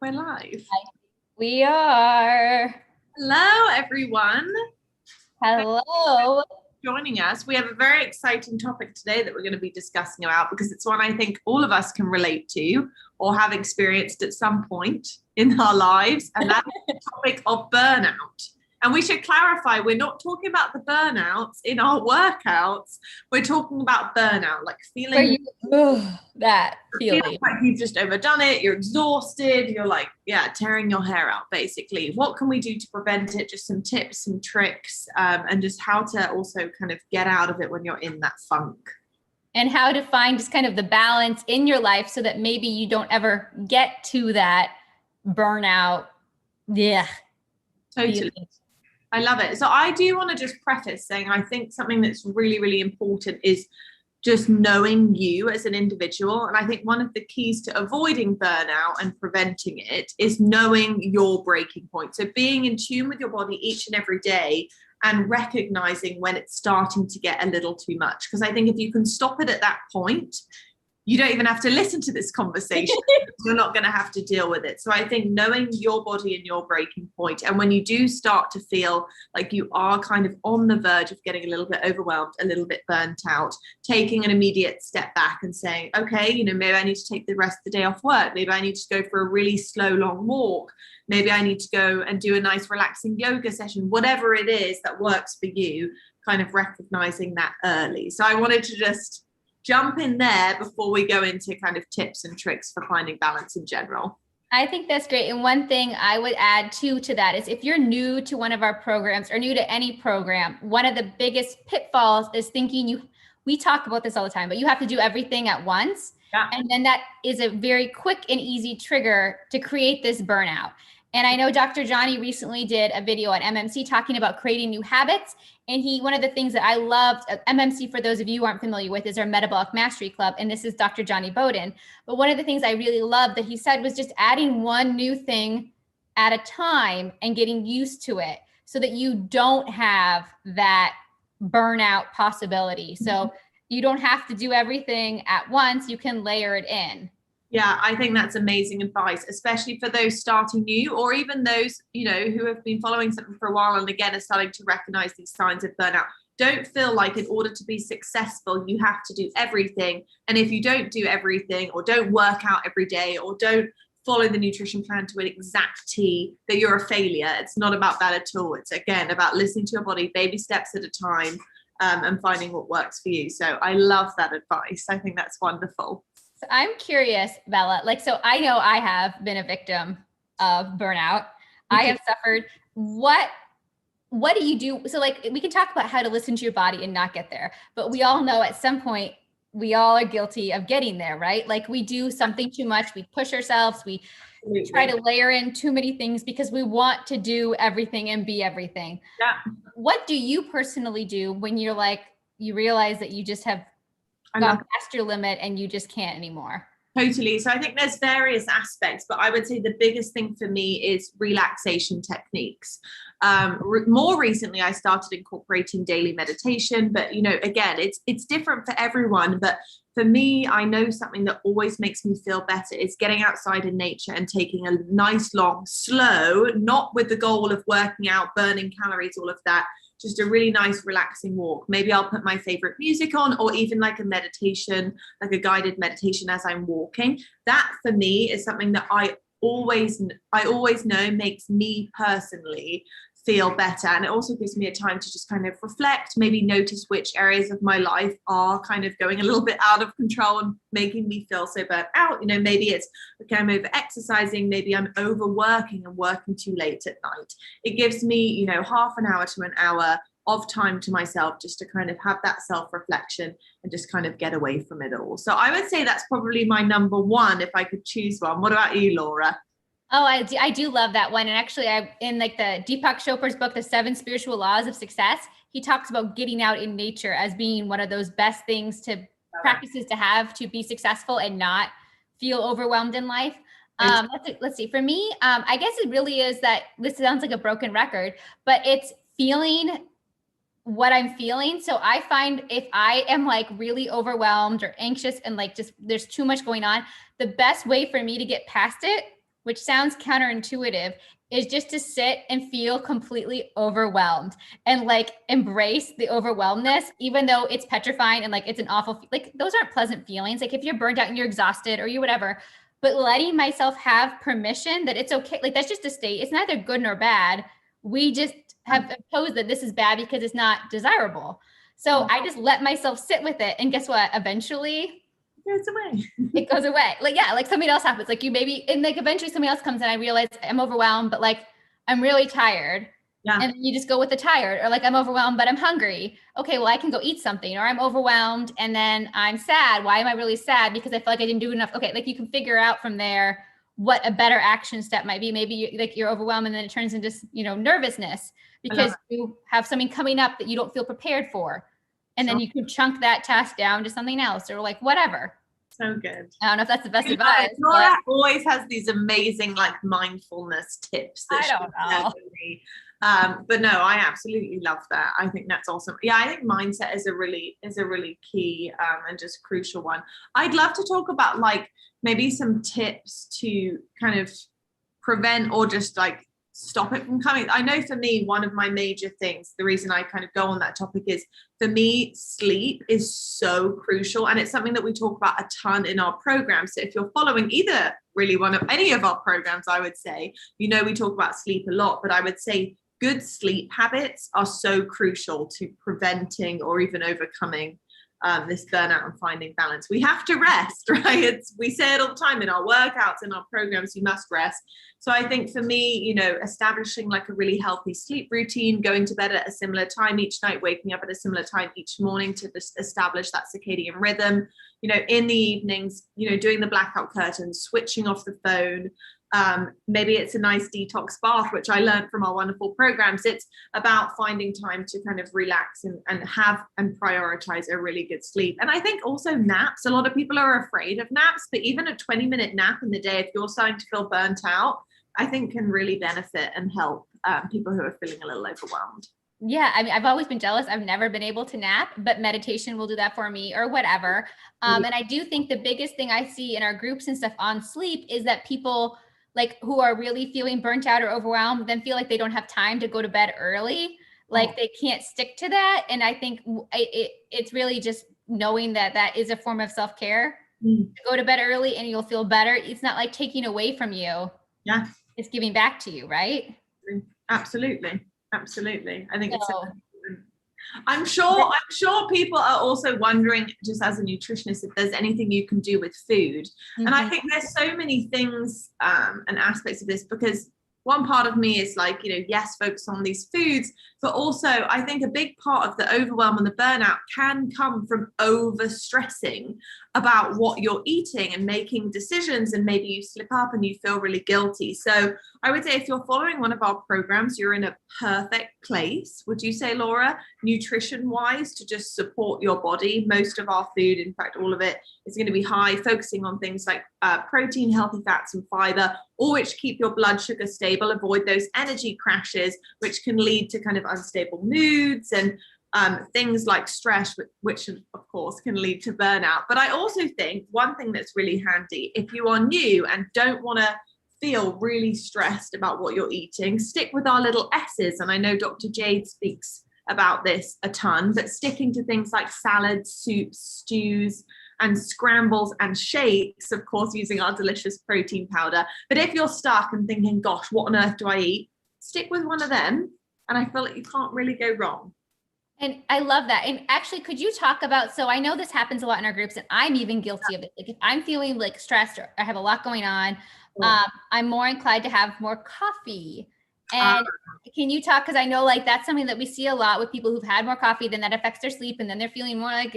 We're live. We are. Hello, everyone. Hello. Joining us. We have a very exciting topic today that we're going to be discussing about because it's one I think all of us can relate to or have experienced at some point in our lives, and that's the topic of burnout. And we should clarify, we're not talking about the burnouts in our workouts. We're talking about burnout, like feeling that feeling. Like you've just overdone it, you're exhausted, you're like, tearing your hair out, basically. What can we do to prevent it? Just some tips, some tricks, and just how to also kind of get out of it when you're in that funk. And how to find just kind of the balance in your life so that maybe you don't ever get to that burnout. Yeah. Totally. I love it. So I do want to just preface saying I think something that's really, really important is just knowing you as an individual. And I think one of the keys to avoiding burnout and preventing it is knowing your breaking point. So being in tune with your body each and every day and recognizing when it's starting to get a little too much. Because I think if you can stop it at that point, you don't even have to listen to this conversation. You're not going to have to deal with it. So I think knowing your body and your breaking point, and when you do start to feel like you are kind of on the verge of getting a little bit overwhelmed, a little bit burnt out, taking an immediate step back and saying, okay, maybe I need to take the rest of the day off work. Maybe I need to go for a really slow, long walk. Maybe I need to go and do a nice relaxing yoga session, whatever it is that works for you, kind of recognizing that early. So I wanted to just jump in there before we go into kind of tips and tricks for finding balance in general. I think that's great. And one thing I would add to that is if you're new to one of our programs or new to any program, one of the biggest pitfalls is thinking we talk about this all the time, but you have to do everything at once. Yeah. And then that is a very quick and easy trigger to create this burnout. And I know Dr. Johnny recently did a video on MMC talking about creating new habits. And one of the things that I loved, MMC, for those of you who aren't familiar with, is our Metabolic Mastery Club. And this is Dr. Johnny Bowden. But one of the things I really loved that he said was just adding one new thing at a time and getting used to it so that you don't have that burnout possibility. So you don't have to do everything at once. You can layer it in. Yeah, I think that's amazing advice, especially for those starting new or even those, who have been following something for a while and again are starting to recognize these signs of burnout. Don't feel like in order to be successful, you have to do everything. And if you don't do everything or don't work out every day or don't follow the nutrition plan to an exact T, that you're a failure. It's not about that at all. It's again about listening to your body, baby steps at a time, and finding what works for you. So I love that advice. I think that's wonderful. So I'm curious, Bella, so I know I have been a victim of burnout. I have suffered. What do you do? So we can talk about how to listen to your body and not get there, but we all know at some point we all are guilty of getting there, right? Like we do something too much. We push ourselves. We try to layer in too many things because we want to do everything and be everything. Yeah. What do you personally do when you're you realize that you just have gone past your limit and you just can't anymore? Totally. So I think there's various aspects, but I would say the biggest thing for me is relaxation techniques. More recently, I started incorporating daily meditation, but again, it's different for everyone. But for me, I know something that always makes me feel better is getting outside in nature and taking a nice, long, slow, not with the goal of working out, burning calories, all of that. Just a really nice, relaxing walk. Maybe I'll put my favorite music on or even like a meditation, like a guided meditation as I'm walking. That for me is something that I always know makes me personally feel better. And it also gives me a time to just kind of reflect, maybe notice which areas of my life are kind of going a little bit out of control and making me feel so burnt out. Maybe it's, okay, I'm over exercising, maybe I'm overworking and working too late at night. It gives me, half an hour to an hour of time to myself just to kind of have that self-reflection and just kind of get away from it all. So I would say that's probably my number one if I could choose one. What about you, Laura? Oh, I do love that one. And actually, in the Deepak Chopra's book, The 7 Spiritual Laws of Success, he talks about getting out in nature as being one of those best things practices to have to be successful and not feel overwhelmed in life. Let's see. For me, I guess it really is that this sounds like a broken record, but it's feeling what I'm feeling. So I find if I am really overwhelmed or anxious and just there's too much going on, the best way for me to get past it which sounds counterintuitive, is just to sit and feel completely overwhelmed and like embrace the overwhelmedness, even though it's petrifying and like it's an awful, like those aren't pleasant feelings. Like if you're burned out and you're exhausted or you whatever, but letting myself have permission that it's okay. Like that's just a state. It's neither good nor bad. We just have imposed that this is bad because it's not desirable. So I just let myself sit with it. And guess what? Eventually goes away. It goes away. Like, yeah, like something else happens. Like you maybe, and like eventually something else comes and I realize I'm overwhelmed, but like I'm really tired. Yeah. And then you just go with the tired, or like I'm overwhelmed, but I'm hungry. Okay, well, I can go eat something. Or I'm overwhelmed and then I'm sad. Why am I really sad? Because I feel like I didn't do enough. Okay, like you can figure out from there what a better action step might be. Maybe you're overwhelmed and then it turns into, nervousness because you have something coming up that you don't feel prepared for. And then you can chunk that task down to something else or like whatever. So good. I don't know if that's the best advice. Lora always has these amazing like mindfulness tips. That I don't know. But no, I absolutely love that. I think that's awesome. Yeah, I think mindset is a really key and just crucial one. I'd love to talk about like maybe some tips to kind of prevent or just like stop it from coming. I know for me, one of my major things, the reason I kind of go on that topic is for me, sleep is so crucial. And it's something that we talk about a ton in our program. So if you're following either really one of any of our programs, I would say, we talk about sleep a lot, but I would say good sleep habits are so crucial to preventing or even overcoming this burnout and finding balance. We have to rest, right? We say it all the time in our workouts, in our programs, you must rest. So I think for me, establishing like a really healthy sleep routine, going to bed at a similar time each night, waking up at a similar time each morning to just establish that circadian rhythm, in the evenings, doing the blackout curtains, switching off the phone. Maybe it's a nice detox bath, which I learned from our wonderful programs. It's about finding time to kind of relax and have and prioritize a really good sleep. And I think also naps. A lot of people are afraid of naps, but even a 20-minute nap in the day, if you're starting to feel burnt out, I think can really benefit and help people who are feeling a little overwhelmed. Yeah. I mean, I've always been jealous. I've never been able to nap, but meditation will do that for me or whatever. And I do think the biggest thing I see in our groups and stuff on sleep is that people like who are really feeling burnt out or overwhelmed, then feel like they don't have time to go to bed early. Like they can't stick to that. And I think it's really just knowing that that is a form of self-care. Go to bed early and you'll feel better. It's not like taking away from you. Yeah. It's giving back to you, right? Absolutely. I think it's I'm sure people are also wondering, just as a nutritionist, if there's anything you can do with food. And I think there's so many things and aspects of this, because one part of me is like, yes, focus on these foods, but also I think a big part of the overwhelm and the burnout can come from over stressing about what you're eating and making decisions, and maybe you slip up and you feel really guilty. So I would say if you're following one of our programs, you're in a perfect place, would you say, Lora, nutrition wise, to just support your body. Most of our food, in fact all of it, is going to be high, focusing on things like protein, healthy fats and fiber, all which keep your blood sugar stable, avoid those energy crashes, which can lead to kind of unstable moods and things like stress, which of course can lead to burnout. But I also think one thing that's really handy, if you are new and don't want to feel really stressed about what you're eating, stick with our little S's. And I know Dr. Jade speaks about this a ton, but sticking to things like salads, soups, stews, and scrambles and shakes, of course, using our delicious protein powder. But if you're stuck and thinking, gosh, what on earth do I eat? Stick with one of them. And I feel like you can't really go wrong. And I love that. And actually, could you talk about, so I know this happens a lot in our groups and I'm even guilty of it. Like if I'm feeling like stressed or I have a lot going on, I'm more inclined to have more coffee. And can you talk, because I know like that's something that we see a lot with people who've had more coffee, then that affects their sleep and then they're feeling more like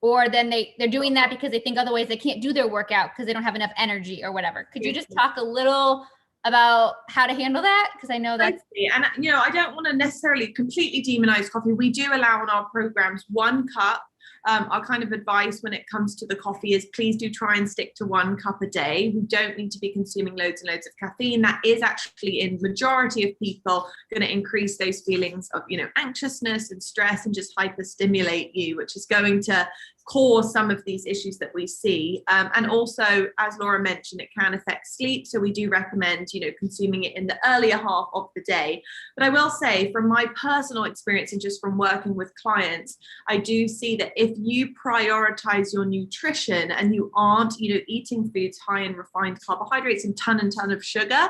or then they're doing that because they think otherwise they can't do their workout because they don't have enough energy or whatever. Could you just talk a little about how to handle that? Because I know that's... And, I don't want to necessarily completely demonize coffee. We do allow in our programs 1 cup. Our kind of advice when it comes to the coffee is please do try and stick to 1 cup a day. We don't need to be consuming loads and loads of caffeine. That is actually, in majority of people, going to increase those feelings of, anxiousness and stress and just hyperstimulate you, which is going to cause some of these issues that we see. And also, as Laura mentioned, it can affect sleep. So we do recommend, consuming it in the earlier half of the day. But I will say, from my personal experience and just from working with clients, I do see that if you prioritize your nutrition and you aren't, eating foods high in refined carbohydrates and ton of sugar,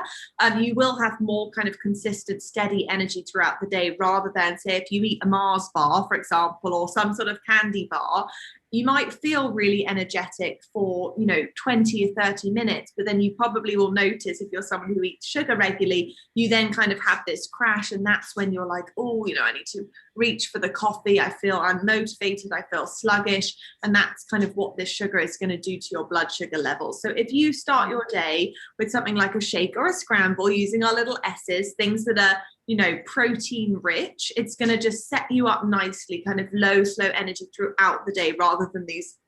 you will have more kind of consistent, steady energy throughout the day, rather than, say, if you eat a Mars bar, for example, or some sort of candy bar, you might feel really energetic for 20 or 30 minutes, but then you probably will notice, if you're someone who eats sugar regularly, you then kind of have this crash, and that's when you're like, oh, I need to reach for the coffee, I feel unmotivated, I feel sluggish, and that's kind of what this sugar is going to do to your blood sugar levels. So if you start your day with something like a shake or a scramble, using our little S's, things that are protein rich, it's going to just set you up nicely, kind of low, slow energy throughout the day, rather than these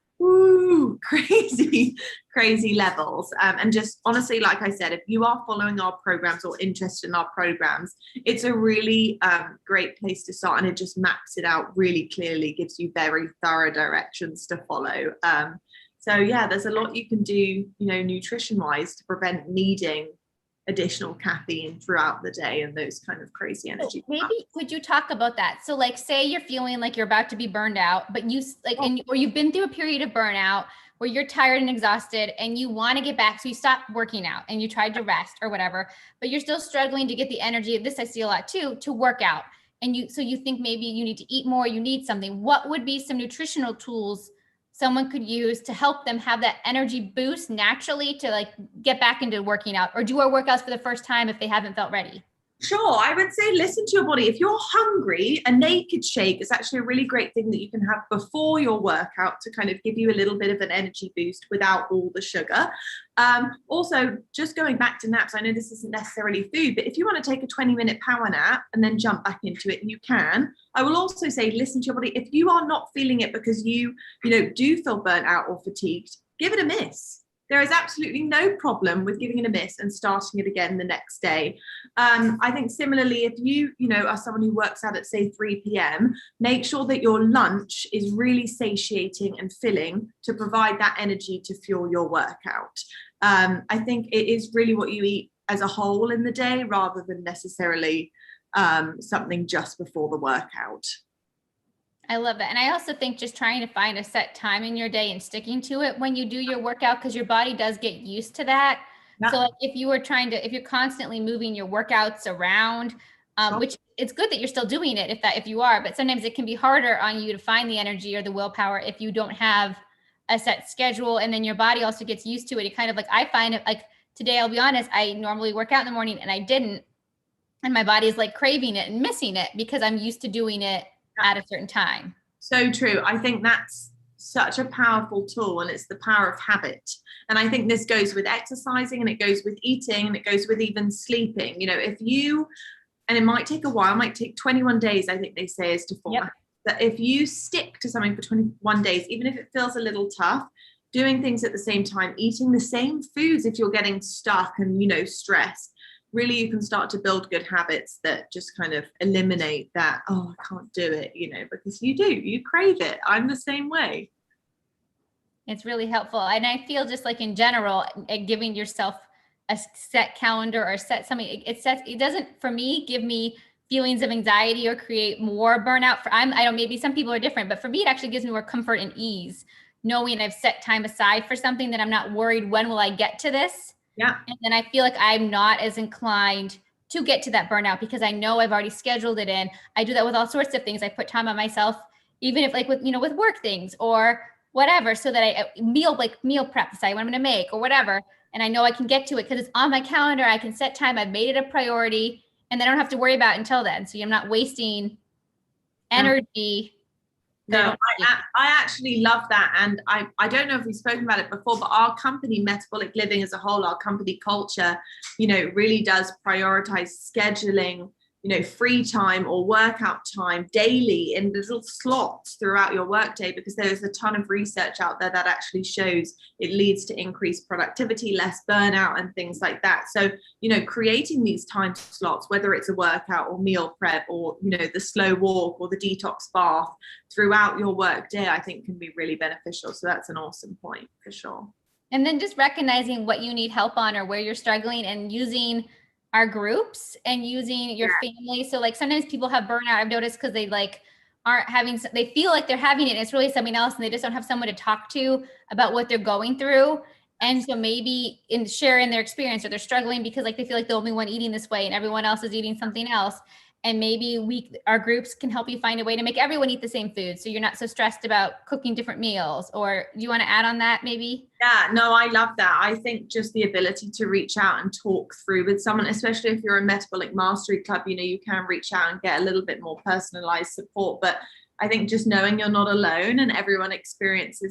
crazy levels. And just honestly, like I said, if you are following our programs or interested in our programs, it's a really great place to start, and it just maps it out really clearly, gives you very thorough directions to follow. So yeah, there's a lot you can do, nutrition wise, to prevent needing additional caffeine throughout the day and those kind of crazy energy. Maybe could you talk about that? So like, say you're feeling like you're about to be burned out, but or you've been through a period of burnout where you're tired and exhausted and you want to get back. So you stopped working out and you tried to rest or whatever, but you're still struggling to get the energy. This I see a lot too, to work out. And you think maybe you need to eat more, you need something. What would be some nutritional tools someone could use to help them have that energy boost naturally to like get back into working out, or do our workouts for the first time if they haven't felt ready? Sure. I would say listen to your body. If you're hungry, a naked shake is actually a really great thing that you can have before your workout to kind of give you a little bit of an energy boost without all the sugar. Also, just going back to naps, I know this isn't necessarily food, but if you want to take a 20-minute power nap and then jump back into it, you can. I will also say listen to your body. If you are not feeling it because you do feel burnt out or fatigued, give it a miss. There is absolutely no problem with giving it a miss and starting it again the next day. I think similarly, if you are someone who works out at, say, 3 p.m., make sure that your lunch is really satiating and filling to provide that energy to fuel your workout. I think it is really what you eat as a whole in the day, rather than necessarily something just before the workout. I love that. And I also think just trying to find a set time in your day and sticking to it when you do your workout, because your body does get used to that. Yeah. So like if you're constantly moving your workouts around, sure, which it's good that you're still doing it if you are, but sometimes it can be harder on you to find the energy or the willpower if you don't have a set schedule. And then your body also gets used to it. It kind of like, I find it like today, I'll be honest, I normally work out in the morning and I didn't. And my body is like craving it and missing it because I'm used to doing it at a certain time. So true. I think that's such a powerful tool, and it's the power of habit. And I think this goes with exercising, and it goes with eating, and it goes with even sleeping. If you, and it might take a while, it might take 21 days, I think they say, is to form. Yep. That if you stick to something for 21 days, even if it feels a little tough, doing things at the same time, eating the same foods if you're getting stuck and, stressed, really you can start to build good habits that just kind of eliminate that, oh, I can't do it, because you crave it. I'm the same way. It's really helpful. And I feel just like in general, giving yourself a set calendar or set something, it doesn't, for me, give me feelings of anxiety or create more burnout. I don't, maybe some people are different, but for me, it actually gives me more comfort and ease, knowing I've set time aside for something, that I'm not worried, when will I get to this? Yeah. And then I feel like I'm not as inclined to get to that burnout because I know I've already scheduled it in. I do that with all sorts of things. I put time on myself, even if like with work things or whatever, so that I meal prep, decide what I'm going to make or whatever. And I know I can get to it because it's on my calendar. I can set time. I've made it a priority, and then I don't have to worry about it until then. So I'm not wasting energy. No, I actually love that. And I don't know if we've spoken about it before, but our company, Metabolic Living as a whole, our company culture, really does prioritize scheduling, free time or workout time daily in little slots throughout your workday, because there's a ton of research out there that actually shows it leads to increased productivity, less burnout, and things like that. So, creating these time slots, whether it's a workout or meal prep or, the slow walk or the detox bath throughout your workday, I think can be really beneficial. So that's an awesome point for sure. And then just recognizing what you need help on or where you're struggling, and using our groups and using your family. So like sometimes people have burnout, I've noticed, because they aren't having, they feel like they're having it and it's really something else, and they just don't have someone to talk to about what they're going through. And so maybe sharing their experience, or they're struggling because they feel like the only one eating this way and everyone else is eating something else. And maybe our groups can help you find a way to make everyone eat the same food, so you're not so stressed about cooking different meals. Or do you want to add on that maybe? Yeah, no, I love that. I think just the ability to reach out and talk through with someone, especially if you're a metabolic mastery club, you can reach out and get a little bit more personalized support. But I think just knowing you're not alone, and everyone experiencing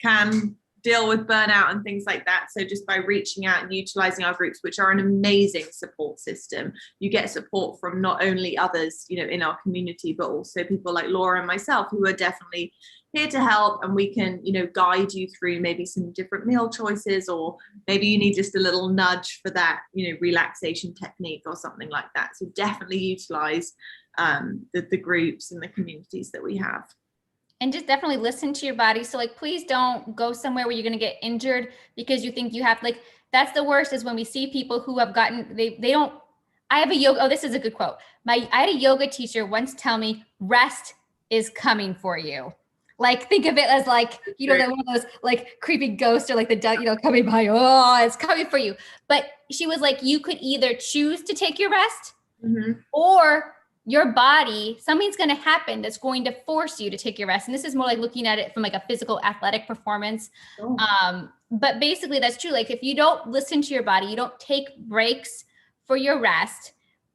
can deal with burnout and things like that. So just by reaching out and utilizing our groups, which are an amazing support system, you get support from not only others, in our community, but also people like Lora and myself, who are definitely here to help. And we can, guide you through maybe some different meal choices, or maybe you need just a little nudge for that, relaxation technique or something like that. So definitely utilize the groups and the communities that we have. And just definitely listen to your body. So please don't go somewhere where you're going to get injured because you think you have, that's the worst, is when we see people who have gotten, they don't, I have a yoga. Oh, this is a good quote. I had a yoga teacher once tell me, rest is coming for you. Think of it as one of those creepy ghosts, or the coming by, oh, it's coming for you. But she was like, you could either choose to take your rest, or your body, something's going to happen that's going to force you to take your rest. And this is more looking at it from a physical athletic performance. But basically that's true. If you don't listen to your body, you don't take breaks for your rest,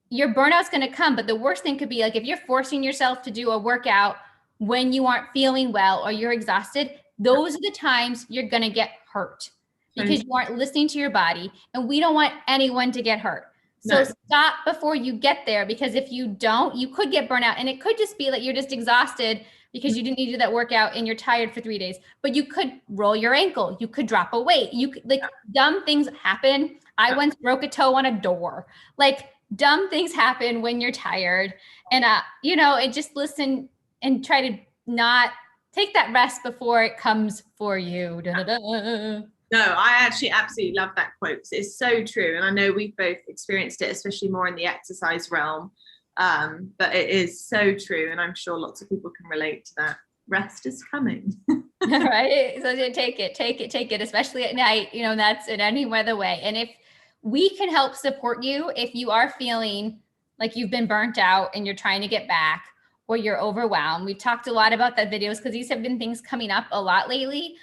your burnout's going to come. But the worst thing could be if you're forcing yourself to do a workout when you aren't feeling well or you're exhausted, those are the times you're going to get hurt because you aren't listening to your body. And we don't want anyone to get hurt. So stop before you get there, because if you don't, you could get burnout. And it could just be that you're just exhausted because you didn't need to do that workout and you're tired for 3 days. But you could roll your ankle. You could drop a weight. You could, dumb things happen. I once broke a toe on a door. Dumb things happen when you're tired. And, and just listen and try to not take that rest before it comes for you. Da-da-da. No, I actually absolutely love that quote. It's so true. And I know we've both experienced it, especially more in the exercise realm. But it is so true. And I'm sure lots of people can relate to that. Rest is coming. Right. So take it, especially at night, that's in any other way. And if we can help support you, if you are feeling like you've been burnt out and you're trying to get back, or you're overwhelmed, we've talked a lot about that videos, because these have been things coming up a lot lately.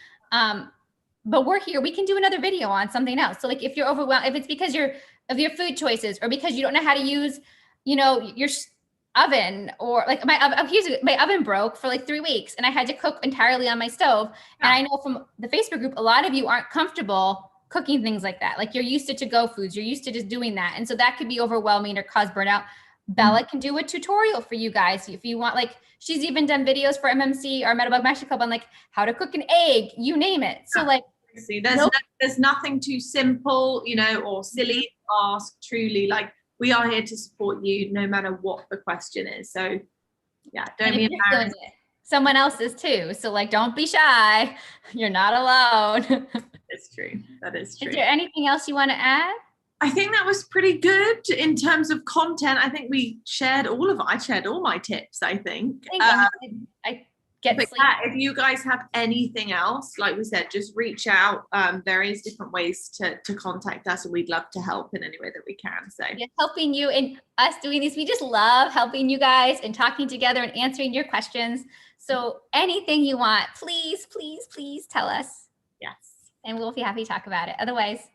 But we're here. We can do another video on something else. So if you're overwhelmed, if it's because of your food choices, or because you don't know how to use, your oven, or my oven broke for 3 weeks and I had to cook entirely on my stove. And I know from the Facebook group, a lot of you aren't comfortable cooking things like that. You're used to go foods. You're used to just doing that. And so that could be overwhelming or cause burnout. Bella can do a tutorial for you guys if you want. She's even done videos for MMC or Metabolic Mastery Club on how to cook an egg, you name it. So see, there's nothing too simple, or silly to ask. Truly, we are here to support you no matter what the question is. So yeah, don't be embarrassed. Someone else is too. So don't be shy. You're not alone. It's true. That is true. Is there anything else you want to add? I think that was pretty good in terms of content. I think I shared all my tips, I think. I get sleep. If you guys have anything else, like we said, just reach out. Various different ways to contact us, and we'd love to help in any way that we can. So helping you and us doing these, we just love helping you guys and talking together and answering your questions. So anything you want, please tell us. Yes. And we'll be happy to talk about it. Otherwise,